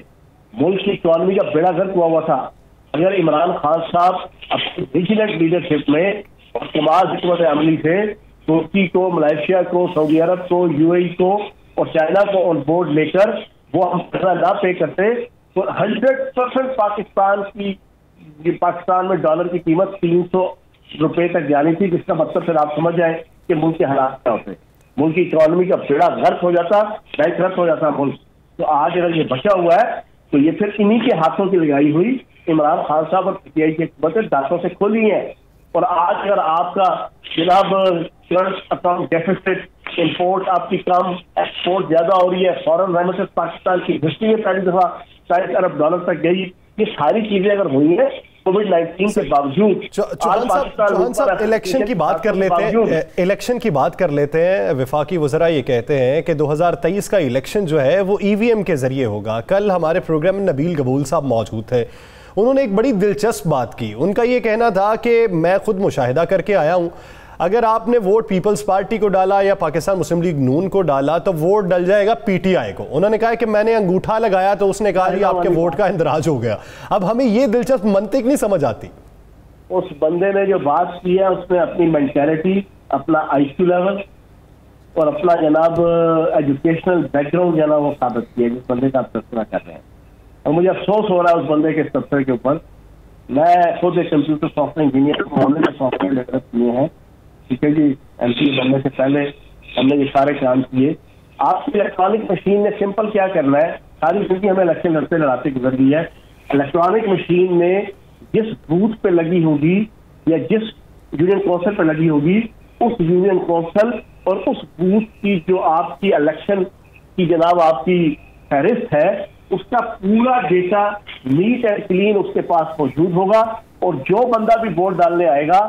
मुल्क की इकॉनमी का बेड़ा गर्क हुआ था। अगर इमरान खान साहब अपनी विजिलेंट लीडरशिप में और कमाल हिकमत अमली से तुर्की को, मलेशिया को, सऊदी अरब को, यूएई को और चाइना को ऑन बोर्ड लेकर वो हम कर्जा ना पे करते तो 100% पाकिस्तान में डॉलर की कीमत 300 रुपए तक जानी थी, जिसका मतलब फिर आप समझ जाए कि मुल्क के हालात क्या होते। मुल्क की इकोनॉमी का बेड़ा गर्क हो जाता, बैंकरप्ट हो जाता मुल्क। तो आज अगर ये बचा हुआ है तो ये फिर इन्हीं के हाथों की लगाई हुई इमरान खान साहब और पीटीआई की हुकूमत दांतों से खोली है। और आज अगर आपका जनाब करंट अकाउंट डेफिसिट, इंपोर्ट आपकी कम, एक्सपोर्ट ज्यादा हो रही है, फॉरेन रेमिटेंस पाकिस्तान की हिस्ट्री में पहली दफा 40 अरब डॉलर तक गई, ये सारी चीजें अगर हुई है कोविड-19 के बावजूद। चौहान साहब इलेक्शन की बात कर लेते हैं, विफाकी वज़रा ये कहते हैं कि 2023 का इलेक्शन जो है वो ईवीएम के जरिए होगा। कल हमारे प्रोग्राम में नबील कबूल साहब मौजूद थे, उन्होंने एक बड़ी दिलचस्प बात की। उनका ये कहना था कि मैं खुद मुशाहिदा करके आया हूँ, अगर आपने वोट पीपल्स पार्टी को डाला या पाकिस्तान मुस्लिम लीग नून को डाला तो वोट डल जाएगा पीटीआई को। उन्होंने कहा कि मैंने अंगूठा लगाया तो उसने कहा कि आपके वोट का इंदराज हो गया। अब हमें ये दिलचस्प मंतिक नहीं समझ आती। उस बंदे ने जो बात की है उसने अपनी मेंटालिटी, अपना आईक्यू लेवल और अपना जनाब एजुकेशनल बैकग्राउंड जो है ना वो साबित किया, जिस बंदे का आप तस्करा कर रहे हैं। और मुझे अफसोस हो रहा है उस बंदे के तस्करे के ऊपर। मैं खुद एक कंप्यूटर सॉफ्टवेयर इंजीनियर में सॉफ्टवेयर डेवलप किए हैं, ठीक है जी। एमपी बनने से पहले हमने ये सारे काम किए। आपकी इलेक्ट्रॉनिक मशीन ने सिंपल क्या करना है, सारी जिंदगी हमें इलेक्शन लड़ते लड़ाते गुजर गई है। इलेक्ट्रॉनिक मशीन में जिस बूथ पे लगी होगी या जिस यूनियन कौंसिल पे लगी होगी, उस यूनियन कौंसिल और उस बूथ की जो आपकी इलेक्शन की जनाब आपकी फहरिस्त है, उसका पूरा डेटा नीट एंड क्लीन उसके पास मौजूद होगा, और जो बंदा भी वोट डालने आएगा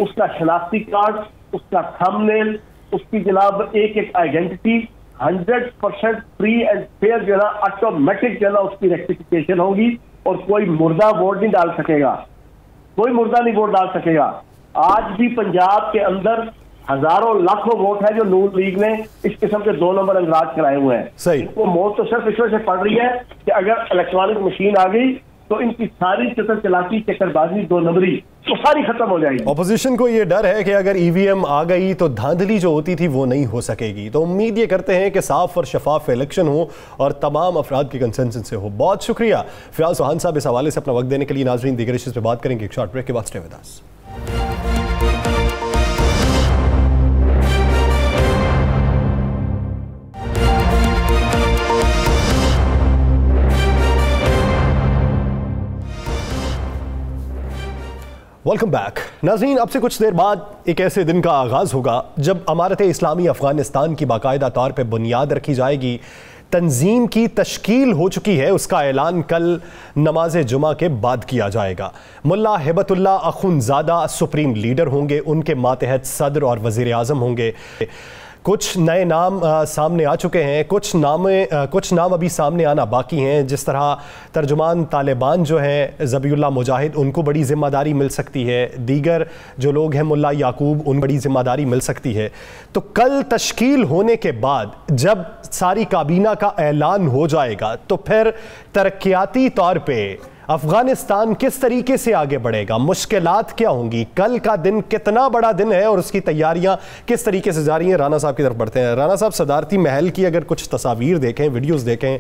उसका शनाख्ती कार्ड, उसका थंबनेल, उसकी जनाब एक एक आइडेंटिटी 100% फ्री एंड फेयर जो है ना, ऑटोमेटिक जो है ना उसकी रेक्टिफिकेशन होगी, और कोई मुर्दा वोट नहीं डाल सकेगा, कोई मुर्दा नहीं वोट डाल सकेगा। आज भी पंजाब के अंदर हजारों लाखों वोट है जो नून लीग ने इस किस्म के 2 नंबर अंदराज कराए हुए हैं। सही। इनको मौत तो सिर्फ इस वजह से पड़ रही है कि अगर इलेक्ट्रॉनिक मशीन आ गई तो इनकी सारी चक्कर चलाकी, चक्करबाजी, 2 नंबरी तो सारी खत्म हो जाएगी। ऑपोजिशन को ये डर है कि अगर ईवीएम आ गई तो धांधली जो होती थी वो नहीं हो सकेगी। तो उम्मीद ये करते हैं कि साफ और शफाफ इलेक्शन हो और तमाम अफराद की कंसेंसस से हो। बहुत शुक्रिया फयाज सुहान साहब इस हवाले से अपना वक्त देने के लिए। नाजरीन, दीगर इश्यूज़ पे बात करेंगे एक शॉर्ट ब्रेक के बाद। Stay with us. Welcome back. नाज़रीन, अब से कुछ देर बाद एक ऐसे दिन का आगाज़ होगा जब अमारत इस्लामी अफ़गानिस्तान की बाकायदा तौर पर बुनियाद रखी जाएगी। तंजीम की तश्कील हो चुकी है, उसका ऐलान कल नमाज जुमा के बाद किया जाएगा। मुल्ला हिबतुल्ला अखुनज़ादा सुप्रीम लीडर होंगे, उनके मातहत सदर और वज़ीर आज़म होंगे। कुछ नए नाम सामने आ चुके हैं, कुछ नाम अभी सामने आना बाकी हैं। जिस तरह तर्जुमान तालिबान जो हैं ज़बीउल्लाह मुजाहिद, उनको बड़ी ज़िम्मेदारी मिल सकती है। दीगर जो लोग हैं मुल्ला याकूब, उन बड़ी ज़िम्मेदारी मिल सकती है। तो कल तश्कील होने के बाद जब सारी काबीना का ऐलान हो जाएगा तो फिर तरक्याती तौर पर अफगानिस्तान किस तरीके से आगे बढ़ेगा, मुश्किलात क्या होंगी, कल का दिन कितना बड़ा दिन है और उसकी तैयारियां किस तरीके से जारी हैं। राना साहब की तरफ बढ़ते हैं। राना साहब, सदारती महल की अगर कुछ तस्वीर देखें, वीडियोस देखें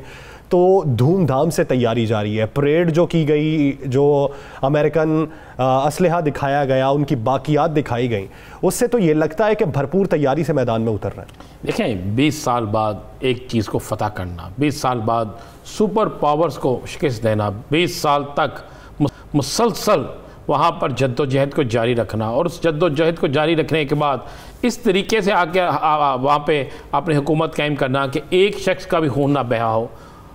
तो धूमधाम से तैयारी जारी है। परेड जो की गई, जो अमेरिकन असलहा दिखाया गया, उनकी बाकियात दिखाई गई, उससे तो ये लगता है कि भरपूर तैयारी से मैदान में उतर रहे हैं। देखें, 20 साल बाद एक चीज़ को फतह करना, 20 साल बाद सुपर पावर्स को शिकस्त देना, 20 साल तक मुसलसल वहाँ पर जद्दोजहद को जारी रखना, और उस जद्दोजहद को जारी रखने के बाद इस तरीके से आके वहाँ पे अपनी हुकूमत कायम करना कि एक शख्स का भी खून ना बहा हो,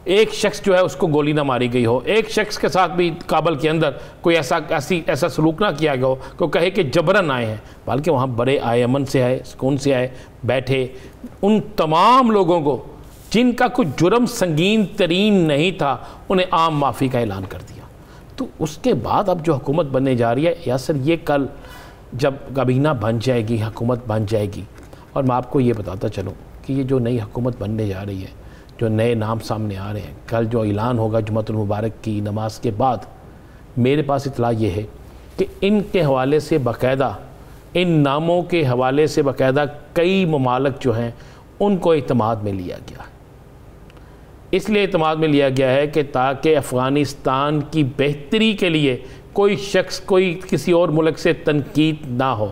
एक शख्स जो है उसको गोली ना मारी गई हो, एक शख्स के साथ भी काबल के अंदर कोई ऐसा सलूक ना किया गया हो कि कहे कि जबरन आए हैं, बल्कि वहाँ बड़े आए, अमन से आए, सुकून से आए, बैठे। उन तमाम लोगों को जिनका कोई जुर्म संगीन तरीन नहीं था, उन्हें आम माफ़ी का ऐलान कर दिया। तो उसके बाद अब जो हुकूमत बनने जा रही है, यासर, ये कल जब काबीना बन जाएगी, हुकूमत बन जाएगी, और मैं आपको ये बताता चलूँ कि ये जो नई हुकूमत बनने जा रही है, जो नए नाम सामने आ रहे हैं, कल जो ऐलान होगा जुम्मतुल मुबारक की नमाज के बाद, मेरे पास इतला ये है कि इनके हवाले से बाकायदा, इन नामों के हवाले से बाकायदा कई ममालिक जो हैं उनको इत्मीनान में लिया गया। इसलिए इत्मीनान में लिया गया है कि ताकि अफ़गानिस्तान की बेहतरी के लिए कोई शख्स कोई किसी और मुल्क से तनकीद ना हो।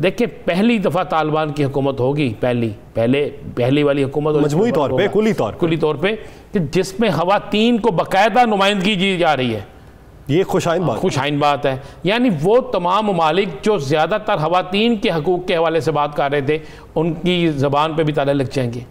देखिए, पहली दफ़ा तालिबान की हुकूमत होगी, पहली वाली हुकूमत मजमूई तौर पे, कुली तौर पे, कि जिसमें ख़वातीन को बाकायदा नुमाइंदगी दी जा रही है। ये खुशाइन बात है। यानी वो तमाम ममालिक जो ज़्यादातर ख़वातीन के हकूक़ के हवाले से बात कर रहे थे, उनकी ज़बान पे भी ताले लग जाएंगे।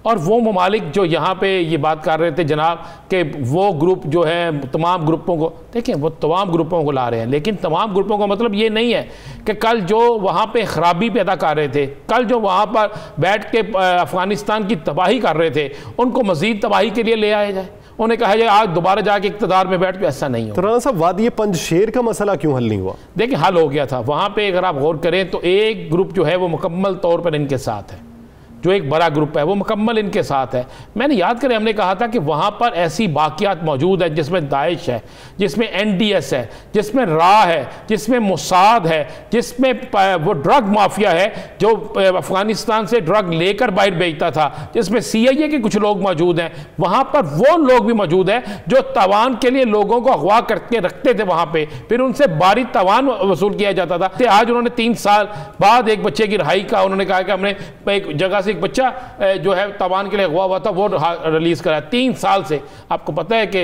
और वो ममालिक जो यहाँ पे ये बात कर रहे थे जनाब कि वो ग्रुप जो है तमाम ग्रुपों को, देखें वो तमाम ग्रुपों को ला रहे हैं, लेकिन तमाम ग्रुपों का मतलब ये नहीं है कि कल जो वहाँ पे ख़राबी पैदा कर रहे थे, कल जो वहाँ पर बैठ के अफ़गानिस्तान की तबाही कर रहे थे, उनको मज़ीद तबाही के लिए ले आया जाए, उन्हें कहा जाए आज दोबारा जाके इक़्तिदार में बैठ के। ऐसा नहीं हो। तो राना साहब, वादी पंजशेर का मसला क्यों हल नहीं हुआ? देखिए, हल हो गया था वहाँ पे। अगर आप गौर करें तो एक ग्रुप जो है वो मुकम्मल तौर पर इनके साथ है, जो एक बड़ा ग्रुप है वो मुकम्मल इनके साथ है। मैंने याद करें, हमने कहा था कि वहाँ पर ऐसी बाकियात मौजूद है जिसमें दाइश है, जिसमें NDS है, जिसमें रा है, जिसमें मुसाद है, जिसमें वो ड्रग माफिया है जो अफ़गानिस्तान से ड्रग लेकर बाहर बेचता था, जिसमें CIA के कुछ लोग मौजूद हैं। वहाँ पर वो लोग भी मौजूद हैं जो तवान के लिए लोगों को अगवा करके रखते थे वहाँ पर, फिर उनसे बारी तवान वसूल किया जाता था। आज उन्होंने 3 साल बाद एक बच्चे की रिहाई का, उन्होंने कहा कि हमने एक जगह से एक बच्चा जो है तवान के लिए अगवा हुआ था वो रिलीज करा 3 साल से। आपको पता है कि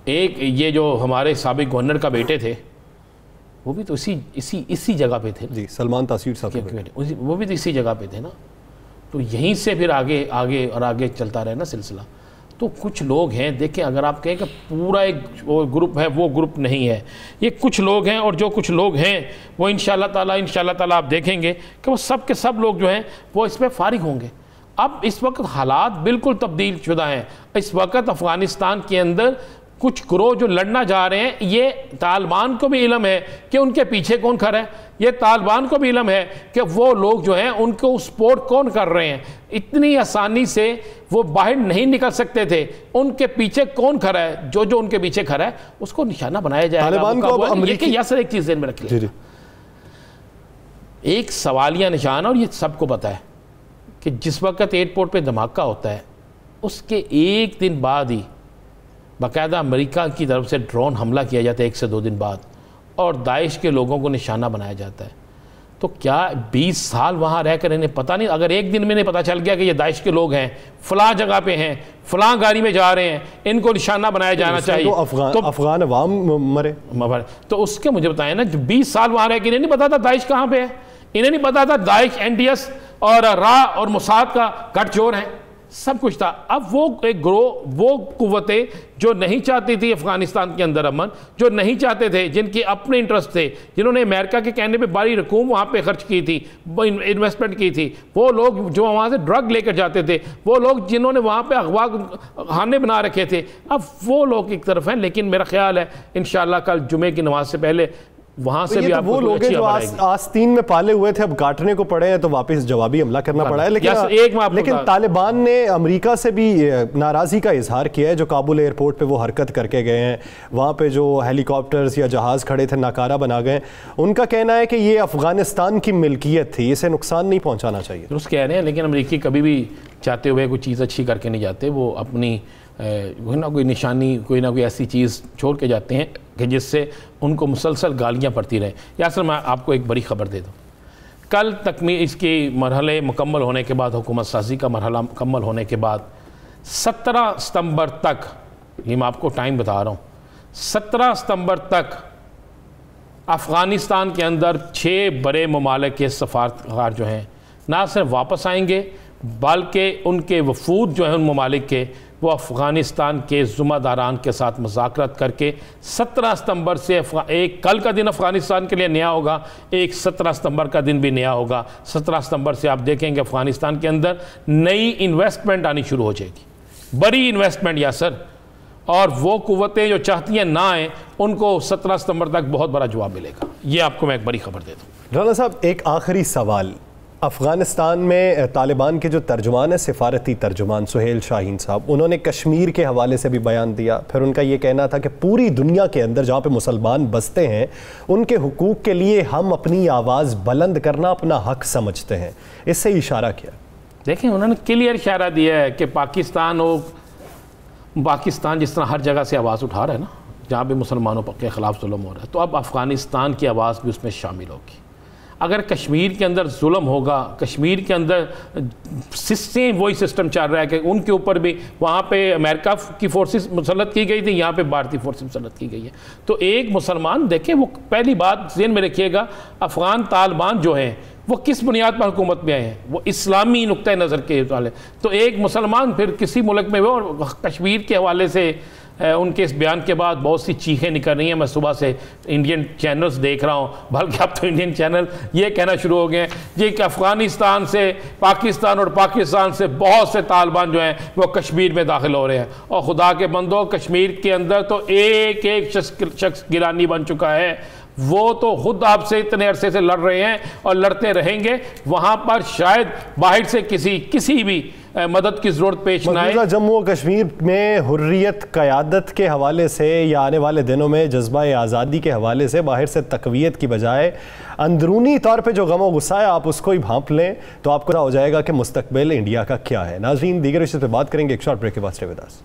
एक ये जो हमारे साबिक गवर्नर का बेटे थे वो भी तो इसी जगह पे थे जी, सलमान तासीर साहब, वो भी तो इसी जगह पे थे ना। तो यहीं से फिर आगे और आगे चलता रहे ना सिलसिला। तो कुछ लोग हैं, देखिए अगर आप कहें कि पूरा एक ग्रुप है, वो ग्रुप नहीं है, ये कुछ लोग हैं, और जो कुछ लोग हैं वो इंशाअल्लाह ताला आप देखेंगे कि वो सब के सब लोग जो हैं वो इसमें फारिग होंगे। अब इस वक्त हालात बिल्कुल तब्दील शुदा हैं। इस वक्त अफ़गानिस्तान के अंदर कुछ ग्रोह जो लड़ना जा रहे हैं, ये तालिबान को भी इल्म है कि उनके पीछे कौन खड़ा है, ये तालिबान को भी इल्म है कि वो लोग जो हैं उनको सपोर्ट कौन कर रहे हैं। इतनी आसानी से वो बाहर नहीं निकल सकते थे, उनके पीछे कौन खड़ा है, जो जो उनके पीछे खड़ा है उसको निशाना बनाया जाएगा। तालिबान को यासर एक चीज़ में रखिए, एक सवालिया निशान, और ये सबको पता है कि जिस वक्त एयरपोर्ट पे धमाका होता है उसके एक दिन बाद ही बाकायदा अमेरिका की तरफ से ड्रोन हमला किया जाता है, 1 से 2 दिन बाद, और दाइश के लोगों को निशाना बनाया जाता है। तो क्या 20 साल वहाँ रहकर इन्हें पता नहीं, अगर एक दिन में नहीं पता चल गया कि ये दाइश के लोग हैं, फ़लाँ जगह पे हैं, फ़लाँ गाड़ी में जा रहे हैं, इनको निशाना बनाया जाना चाहिए, तो अफगान अवाम मरे। तो उसके मुझे बताएं ना, 20 साल वहाँ रह के इन्हें नहीं पता था दाइश कहाँ पे है, इन्हें नहीं पता था दाइश NDS और रा और मुसाद का गठजोड़ है, सब कुछ था। अब वो एक ग्रोह, वो कुव्वतें जो नहीं चाहती थी अफगानिस्तान के अंदर अमन, जो नहीं चाहते थे, जिनके अपने इंटरेस्ट थे, जिन्होंने अमेरिका के कहने पे बड़ी रकूम वहाँ पे खर्च की थी, इन्वेस्टमेंट की थी, वो लोग जो वहाँ से ड्रग लेकर जाते थे, वो लोग जिन्होंने वहाँ पे अगवा खाने बना रखे थे, अब वो लोग एक तरफ हैं। लेकिन मेरा ख्याल है इंशाअल्लाह कल जुमे की नमाज से पहले वहां से भी तो वो लोग जो आस्तीन में पाले हुए थे, अब काटने को पड़े हैं, तो वापस जवाबी हमला करना पड़ा है। लेकिन तालिबान ने अमेरिका से भी नाराज़गी का इजहार किया है, जो काबुल एयरपोर्ट पे वो हरकत करके गए हैं, वहाँ पे जो हेलीकॉप्टर्स या जहाज़ खड़े थे नाकारा बना गए। उनका कहना है कि ये अफगानिस्तान की मिल्कियत थी, इसे नुकसान नहीं पहुँचाना चाहिए। दुरुस्त कह रहे हैं, लेकिन अमरीकी कभी भी चाहते हुए कोई चीज़ अच्छी करके नहीं जाते, वो अपनी कोई ना कोई निशानी, कोई ना कोई ऐसी चीज़ छोड़ के जाते हैं कि जिससे उनको मुसलसल गालियाँ पड़ती रहें। यासर, मैं आपको एक बड़ी ख़बर दे दूँ, कल तक में इसके मरहले मुकम्मल होने के बाद, हुकूमत साजी का मरहला मुकम्मल होने के बाद 17 सितंबर तक, ये मैं आपको टाइम बता रहा हूँ, 17 सितंबर तक अफ़गानिस्तान के अंदर 6 बड़े ममालिक के सफारतकार जो हैं ना सिर्फ वापस आएंगे, बल्कि उनके वफूद जो हैं उन ममालिक के, वो अफ़गानिस्तान के ज़िम्मेदारान के साथ मुज़ाकरत करके 17 सितंबर से एक कल का दिन अफ़गानिस्तान के लिए नया होगा, एक 17 सितंबर का दिन भी नया होगा। 17 सितंबर से आप देखेंगे अफ़गानिस्तान के अंदर नई इन्वेस्टमेंट आनी शुरू हो जाएगी, बड़ी इन्वेस्टमेंट यासर, और वो कुव्वतें जो चाहती हैं ना आए, उनको 17 सितंबर तक बहुत बड़ा जवाब मिलेगा। ये आपको मैं एक बड़ी खबर दे दूँ। राना साहब, एक आखिरी सवाल, अफ़गानिस्तान में तालिबान के जो तर्जुमान है, सिफारती तर्जुमान सुहेल शाहीन साहब, उन्होंने कश्मीर के हवाले से भी बयान दिया। फिर उनका ये कहना था कि पूरी दुनिया के अंदर जहाँ पे मुसलमान बसते हैं, उनके हुकूक के लिए हम अपनी आवाज़ बुलंद करना अपना हक समझते हैं। इससे इशारा किया, देखें उन्होंने क्लियर इशारा दिया है कि पाकिस्तान जिस तरह हर जगह से आवाज़ उठा रहा है ना, जहाँ पे मुसलमानों के ख़िलाफ़ जुल्म हो रहा है, तो अब अफ़गानिस्तान की आवाज़ भी उसमें शामिल होगी। अगर कश्मीर के अंदर जुल्म होगा, कश्मीर के अंदर सेम वही सिस्टम चल रहा है कि उनके ऊपर भी वहाँ पे अमेरिका की फोर्सेस मुसल्लत की गई थी, यहाँ पे भारतीय फोर्सेस मुसल्लत की गई है। तो एक मुसलमान, देखें वो पहली बात ज़हन में रखिएगा, अफ़गान तालिबान जो हैं वो किस बुनियाद पर हुकूमत में आए हैं, वो इस्लामी नुक्ता नज़र के वाले। तो एक मुसलमान फिर किसी मुल्क में, वो कश्मीर के हवाले से उनके इस बयान के बाद बहुत सी चीखें निकल रही हैं। मैं सुबह से इंडियन चैनल्स देख रहा हूँ, बल्कि अब तो इंडियन चैनल ये कहना शुरू हो गए हैं जी कि अफ़गानिस्तान से पाकिस्तान और पाकिस्तान से बहुत से तालिबान जो हैं वो कश्मीर में दाखिल हो रहे हैं। और खुदा के बंदो, कश्मीर के अंदर तो एक एक शख्स गिलानी बन चुका है, वो तो खुद आपसे इतने अरसे से लड़ रहे हैं और लड़ते रहेंगे। वहाँ पर शायद बाहर से किसी भी मदद की ज़रूरत पेश ना आए। जम्मू और कश्मीर में हुर्रियत क़यादत के हवाले से या आने वाले दिनों में जज्बा आज़ादी के हवाले से बाहर से तक़वियत की बजाय अंदरूनी तौर पे जो गम और गुस्सा है, आप उसको ही भांप लें तो आपको पता हो जाएगा कि मुस्तकबिल इंडिया का क्या है। नाज़रीन, दीगर विषय पर बात करेंगे एक शॉर्ट ब्रेक के बाद। Stay with us.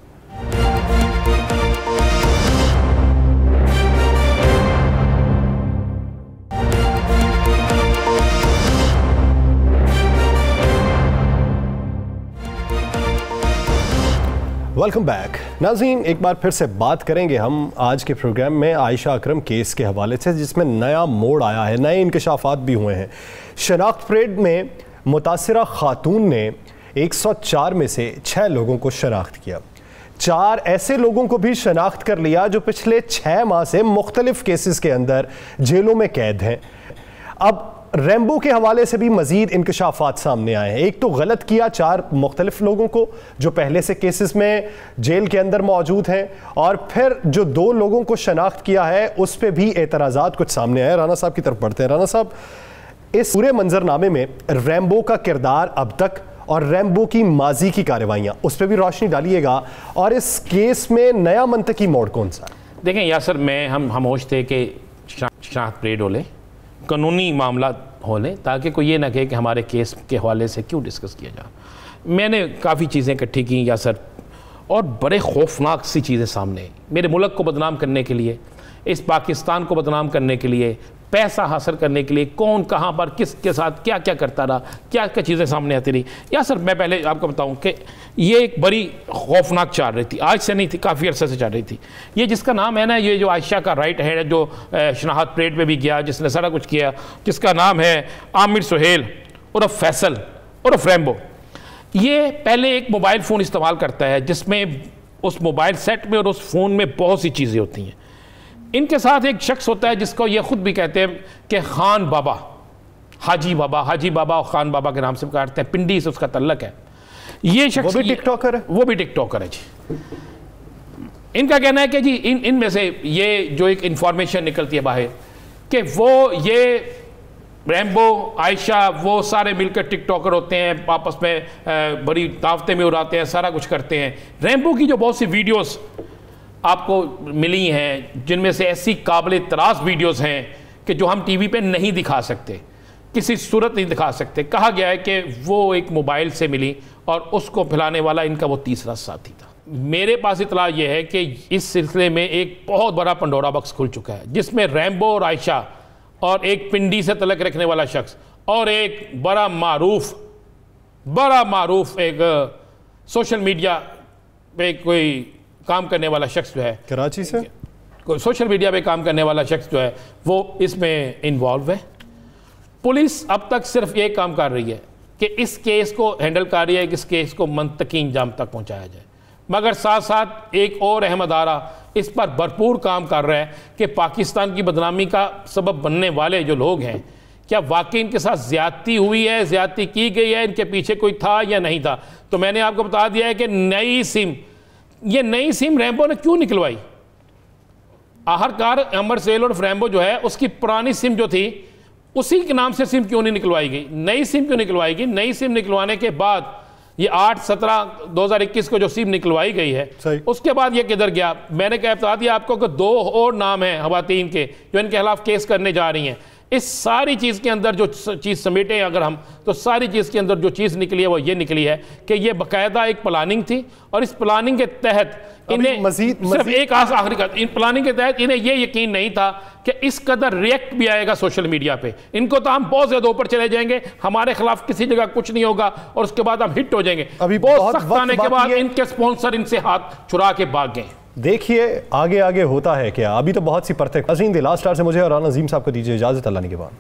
Welcome back. नाज़रीन, एक बार फिर से बात करेंगे हम आज के प्रोग्राम में आयशा अकरम केस के हवाले से, जिसमें नया मोड़ आया है, नए इंकशाफात भी हुए हैं। शनाख्त परेड में मुतासिरा खातून ने 104 में से 6 लोगों को शनाख्त किया। 4 ऐसे लोगों को भी शनाख्त कर लिया जो पिछले 6 माह से मुख्तलिफ केसेस के अंदर जेलों में कैद हैं। अब रैम्बो के हवाले से भी मजीद इंकशाफात सामने आए हैं। एक तो गलत किया 4 मुख्तलिफ लोगों को जो पहले से केसेस में जेल के अंदर मौजूद हैं, और फिर जो 2 लोगों को शनाख्त किया है उस पर भी एतराज़ात कुछ सामने आए। राना साहब की तरफ बढ़ते हैं। राना साहब, इस पूरे मंजरनामे में रैम्बो का किरदार अब तक और रैम्बो की माजी की कार्रवाइयाँ, उस पर भी रोशनी डालिएगा, और इस केस में नया मंतकी मोड़ कौन सा है? देखें यासर, हम खामोश थे कि शनाख्त परेड हो ले, कानूनी मामला हो लें, ताकि कोई ये ना कहे कि हमारे केस के हवाले से क्यों डिस्कस किया जा। मैंने काफ़ी चीज़ें इकट्ठी की यासर, और बड़े खौफनाक सी चीज़ें सामने, मेरे मुल्क को बदनाम करने के लिए, इस पाकिस्तान को बदनाम करने के लिए, पैसा हासिल करने के लिए कौन कहाँ पर किसके साथ क्या क्या करता रहा, क्या क्या चीज़ें सामने आती रही। या सर मैं पहले आपको बताऊं कि ये एक बड़ी खौफनाक चल रही थी, आज से नहीं थी, काफ़ी अरसे से चल रही थी। ये जिसका नाम है ना, ये जो आयशा का राइट है जो शनाख्त परेड पे भी गया, जिसने सारा कुछ किया, जिसका नाम है आमिर सुहेल उर्फ फैसल उर्फ रैम्बो, ये पहले एक मोबाइल फ़ोन इस्तेमाल करता है जिसमें उस मोबाइल सेट में और उस फ़ोन में बहुत सी चीज़ें होती हैं। इनके साथ एक शख्स होता है जिसको ये खुद भी कहते हैं कि खान बाबा, हाजी बाबा और खान बाबा के नाम से पुकारते हैं, पिंडी से उसका तल्लक है। ये शख्स वो भी टिकटॉकर है, वो भी टिकटॉकर है जी। इनका कहना है कि जी इनमें से ये जो एक इंफॉर्मेशन निकलती है बाहर कि वो ये रैम्बो, आयशा, वो सारे मिलकर टिकटॉकर होते हैं, आपस में बड़ी दावतें में उड़ाते हैं, सारा कुछ करते हैं। रैम्बो की जो बहुत सी वीडियोस आपको मिली हैं, जिनमें से ऐसी काबिल तरास वीडियोस हैं कि जो हम टीवी पे नहीं दिखा सकते, किसी सूरत नहीं दिखा सकते। कहा गया है कि वो एक मोबाइल से मिली और उसको फैलाने वाला इनका वो तीसरा साथी था। मेरे पास इतला ये है कि इस सिलसिले में एक बहुत बड़ा पंडोरा बॉक्स खुल चुका है, जिसमें रैम्बो और आयशा और एक पिंडी से तलक रखने वाला शख्स और एक बड़ा मारूफ एक सोशल मीडिया पे कोई काम करने वाला शख्स जो है, कराची से कोई सोशल मीडिया पे काम करने वाला शख्स जो है, वो इसमें इन्वॉल्व है। पुलिस अब तक सिर्फ ये काम कर रही है कि इस केस को हैंडल कर रही है कि इस केस को मंतकी अंजाम तक पहुंचाया जाए, मगर साथ साथ एक और अहम अदारा इस पर भरपूर काम कर रहा है कि पाकिस्तान की बदनामी का सबब बनने वाले जो लोग हैं, क्या वाकई इनके साथ ज्यादती हुई है, ज्यादती की गई है, इनके पीछे कोई था या नहीं था। तो मैंने आपको बता दिया है कि नई सिम रैम्बो ने क्यों निकलवाई। आखिरकार अमर सेल और रैम्बो जो है, उसकी पुरानी सिम जो थी उसी के नाम से सिम क्यों नहीं निकलवाई गई, नई सिम क्यों निकलवाई गई। नई सिम निकलवाने के बाद ये 8/17/2021 को जो सिम निकलवाई गई है, उसके बाद ये किधर गया। मैंने क्या बता दिया आपको कि 2 और नाम हैं खवातीन के जो इनके खिलाफ केस करने जा रही हैं। इस सारी चीज़ के अंदर जो चीज़ समेटे अगर हम, तो सारी चीज़ के अंदर जो चीज़ निकली है वो ये निकली है कि ये बाकायदा एक प्लानिंग थी, और इस प्लानिंग के तहत इन्हें सिर्फ एक आखिरी का, इन प्लानिंग के तहत इन्हें ये यकीन नहीं था कि इस कदर रिएक्ट भी आएगा सोशल मीडिया पे। इनको तो हम बहुत ज़्यादा ऊपर चले जाएंगे, हमारे खिलाफ किसी जगह कुछ नहीं होगा, और उसके बाद हम हिट हो जाएंगे। अभी बहुत सख्त आने के बाद इनके स्पॉन्सर इनसे हाथ छुड़ा के भाग गए। देखिए आगे आगे होता है क्या। अभी तो बहुत सी परतें। अजीम द लास्ट स्टार से मुझे और राना अजीम साहब को दीजिए इजाजत, अल्लाह के बाद।